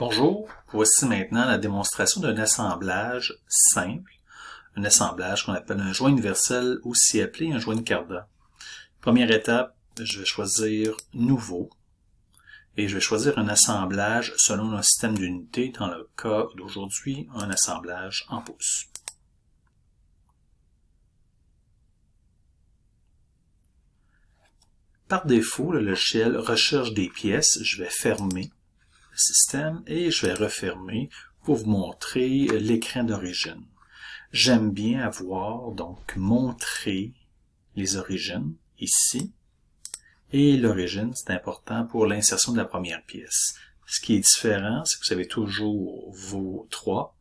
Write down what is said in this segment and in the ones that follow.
Bonjour, voici maintenant la démonstration d'un assemblage simple, un assemblage qu'on appelle un joint universel, aussi appelé un joint de Cardan. Première étape, je vais choisir Nouveau et je vais choisir un assemblage selon un système d'unité, dans le cas d'aujourd'hui, un assemblage en pouces. Par défaut, le logiciel recherche des pièces, je vais fermer le système et je vais refermer pour vous montrer l'écran d'origine. J'aime bien avoir donc montré les origines ici et l'origine, c'est important pour l'insertion de la première pièce. Ce qui est différent, c'est que vous avez toujours vos trois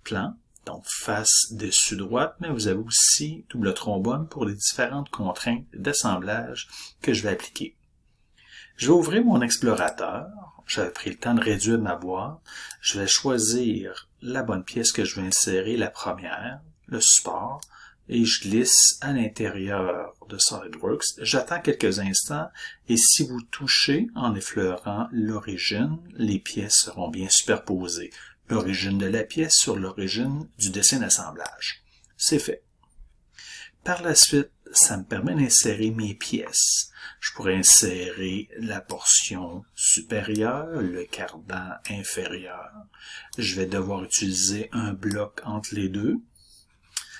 plans, donc face, dessus, droite, mais vous avez aussi double trombone pour les différentes contraintes d'assemblage que je vais appliquer. Je vais ouvrir mon explorateur. J'avais pris le temps de réduire ma boîte. Je vais choisir la bonne pièce que je vais insérer, la première, le support, et je glisse à l'intérieur de SolidWorks. J'attends quelques instants et si vous touchez en effleurant l'origine, les pièces seront bien superposées. L'origine de la pièce sur l'origine du dessin d'assemblage. C'est fait. Par la suite, ça me permet d'insérer mes pièces. Je pourrais insérer la portion supérieure, le cardan inférieur. Je vais devoir utiliser un bloc entre les deux.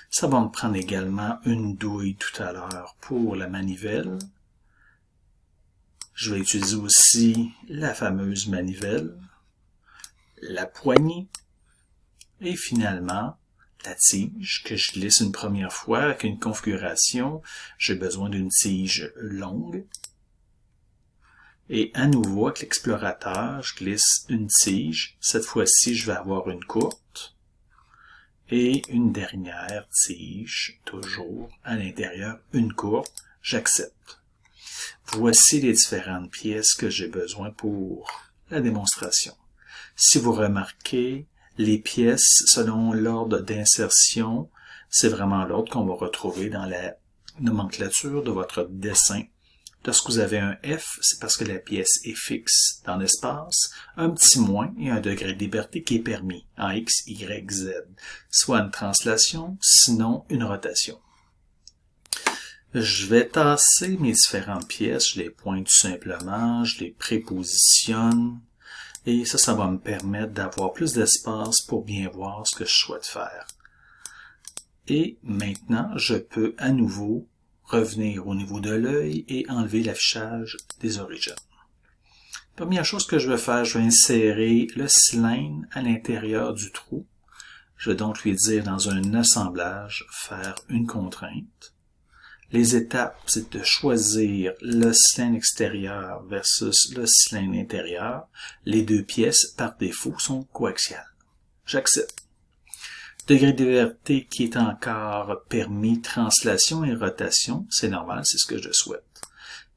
Ça va me prendre également une douille tout à l'heure pour la manivelle. Je vais utiliser aussi la fameuse manivelle, la poignée et finalement la tige que je glisse une première fois avec une configuration. J'ai besoin d'une tige longue. Et à nouveau, avec l'explorateur, je glisse une tige. Cette fois-ci, je vais avoir une courte. Et une dernière tige, toujours à l'intérieur, une courte. J'accepte. Voici les différentes pièces que j'ai besoin pour la démonstration. Si vous remarquez, les pièces, selon l'ordre d'insertion, c'est vraiment l'ordre qu'on va retrouver dans la nomenclature de votre dessin. Lorsque vous avez un F, c'est parce que la pièce est fixe dans l'espace, un petit moins et un degré de liberté qui est permis en X, Y, Z, soit une translation, sinon une rotation. Je vais tasser mes différentes pièces, je les pointe tout simplement, je les prépositionne, et ça va me permettre d'avoir plus d'espace pour bien voir ce que je souhaite faire. Et maintenant, je peux à nouveau revenir au niveau de l'œil et enlever l'affichage des origines. Première chose que je vais faire, je vais insérer le cylindre à l'intérieur du trou. Je vais donc lui dire dans un assemblage, faire une contrainte. Les étapes, c'est de choisir le cylindre extérieur versus le cylindre intérieur. Les deux pièces, par défaut, sont coaxiales. J'accepte. Degré de liberté qui est encore permis, translation et rotation. C'est normal, c'est ce que je souhaite.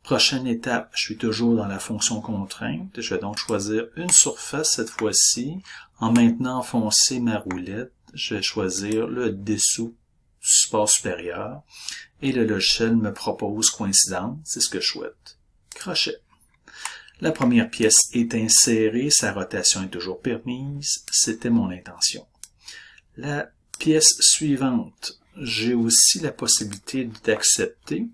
Prochaine étape, je suis toujours dans la fonction contrainte. Je vais donc choisir une surface cette fois-ci. En maintenant enfoncer ma roulette, je vais choisir le dessous du support supérieur. Et le logiciel me propose coïncidence, c'est ce que je souhaite. Crochet. La première pièce est insérée, sa rotation est toujours permise, c'était mon intention. La pièce suivante, j'ai aussi la possibilité d'accepter.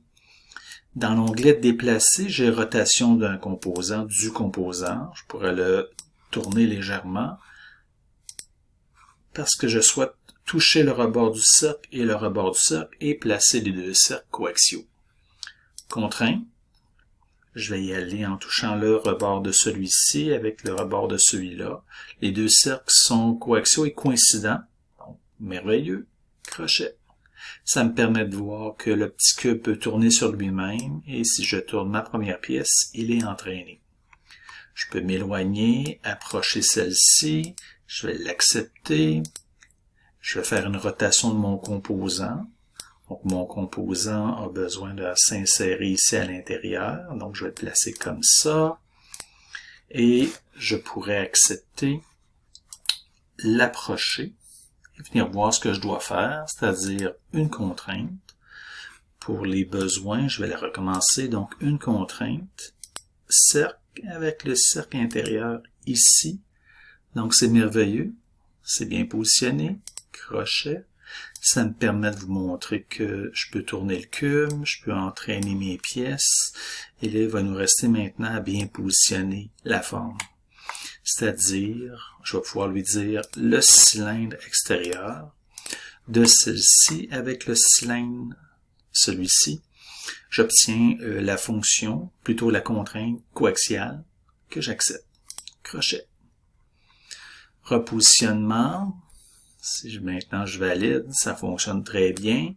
Dans l'onglet déplacer, j'ai rotation d'un composant, du composant. Je pourrais le tourner légèrement parce que je souhaite toucher le rebord du cercle et le rebord du cercle et placer les deux cercles coaxiaux. Contrainte. Je vais y aller en touchant le rebord de celui-ci avec le rebord de celui-là. Les deux cercles sont coaxiaux et coïncidents. Donc, merveilleux. Crochet. Ça me permet de voir que le petit cube peut tourner sur lui-même et si je tourne ma première pièce, il est entraîné. Je peux m'éloigner, approcher celle-ci. Je vais l'accepter. Je vais faire une rotation de mon composant. Donc, mon composant a besoin de s'insérer ici à l'intérieur. Donc, je vais le placer comme ça. Et je pourrais accepter, l'approcher et venir voir ce que je dois faire, c'est-à-dire une contrainte. Pour les besoins, je vais la recommencer. Donc, une contrainte, cercle avec le cercle intérieur ici. Donc c'est merveilleux, c'est bien positionné, crochet. Ça me permet de vous montrer que je peux tourner le cube, je peux entraîner mes pièces, et là il va nous rester maintenant à bien positionner la forme. C'est-à-dire, je vais pouvoir lui dire le cylindre extérieur de celle-ci avec le cylindre, celui-ci. J'obtiens la fonction, plutôt la contrainte coaxiale, que j'accepte. Crochet. Repositionnement. Si maintenant je valide, ça fonctionne très bien.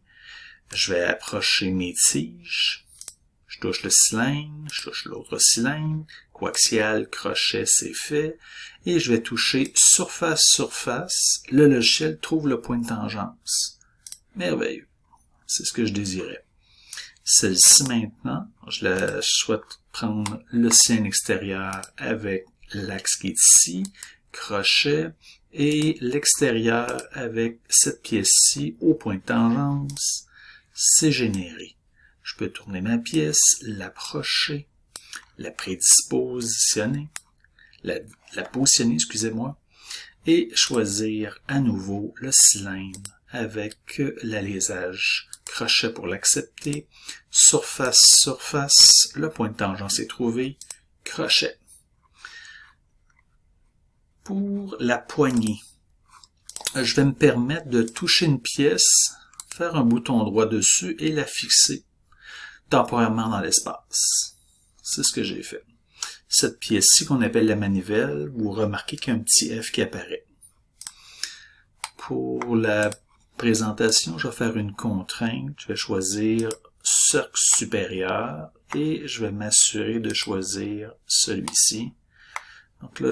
Je vais approcher mes tiges. Je touche le cylindre, je touche l'autre cylindre. Coaxial, crochet, c'est fait. Et je vais toucher surface, surface. Le logiciel trouve le point de tangence. Merveilleux. C'est ce que je désirais. Celle-ci maintenant, je souhaite prendre le cylindre extérieur avec l'axe qui est ici, crochet, et l'extérieur avec cette pièce-ci au point de tangence. C'est généré. Je peux tourner ma pièce, l'approcher, la prédispositionner, la positionner, excusez-moi, et choisir à nouveau le cylindre avec l'alésage. Crochet pour l'accepter, surface, surface, le point de tangence est trouvé, crochet. Pour la poignée, je vais me permettre de toucher une pièce, faire un bouton droit dessus et la fixer temporairement dans l'espace. C'est ce que j'ai fait. Cette pièce-ci qu'on appelle la manivelle, vous remarquez qu'il y a un petit F qui apparaît. Pour la présentation, je vais faire une contrainte. Je vais choisir cercle supérieur et je vais m'assurer de choisir celui-ci. Donc là,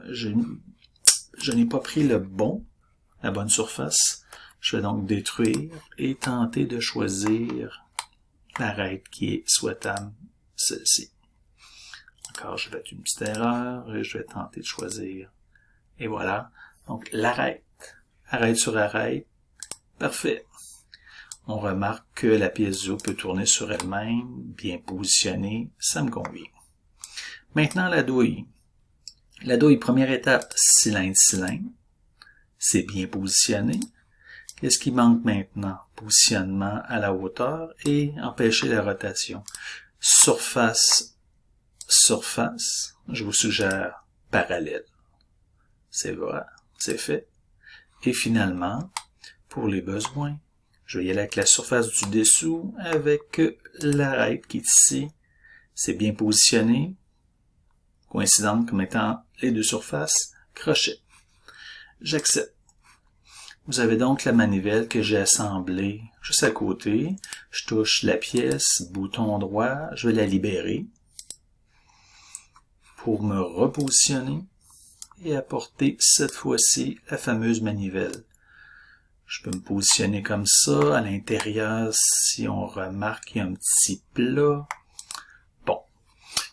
je n'ai pas pris la bonne surface. Je vais donc détruire et tenter de choisir l'arête qui est souhaitable, celle-ci. Encore, je vais mettre une petite erreur et je vais tenter de choisir. Et voilà. Donc, l'arête. Arête sur arête. Parfait. On remarque que la pièce du haut peut tourner sur elle-même, bien positionnée. Ça me convient. Maintenant, la douille. La douille, première étape, cylindre-cylindre. C'est bien positionné. Qu'est-ce qui manque maintenant? Positionnement à la hauteur et empêcher la rotation. Surface, surface. Je vous suggère parallèle. C'est vrai, c'est fait. Et finalement, pour les besoins, je vais y aller avec la surface du dessous, avec l'arête qui est ici. C'est bien positionné. Coïncidente comme étant les deux surfaces. Crochet. J'accepte. Vous avez donc la manivelle que j'ai assemblée juste à côté. Je touche la pièce, bouton droit, je vais la libérer pour me repositionner et apporter cette fois-ci la fameuse manivelle. Je peux me positionner comme ça. À l'intérieur, si on remarque qu'il y a un petit plat. Bon.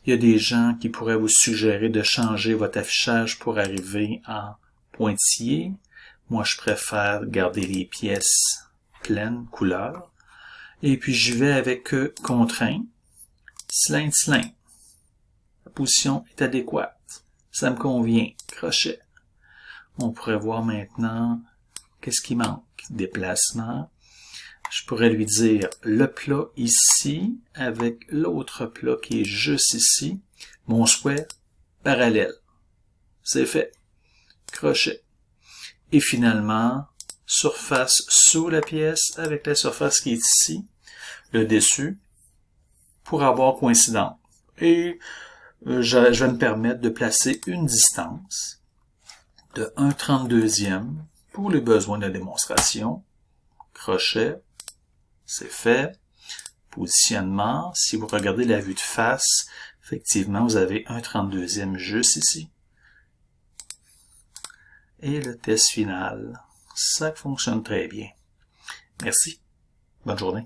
Il y a des gens qui pourraient vous suggérer de changer votre affichage pour arriver en pointillé. Moi, je préfère garder les pièces pleines, couleurs. Et puis, j'y vais avec contraint. Cylindre, cylindre. La position est adéquate. Ça me convient. Crochet. On pourrait voir maintenant qu'est-ce qui manque. Déplacement. Je pourrais lui dire le plat ici avec l'autre plat qui est juste ici. Mon souhait, parallèle. C'est fait. Crochet. Et finalement, surface sous la pièce avec la surface qui est ici, le dessus, pour avoir coïncidence. Et je vais me permettre de placer une distance de 1/32e pour les besoins de la démonstration. Crochet, c'est fait. Positionnement, si vous regardez la vue de face, effectivement, vous avez 1/32e juste ici. Et le test final, ça fonctionne très bien. Merci. Bonne journée.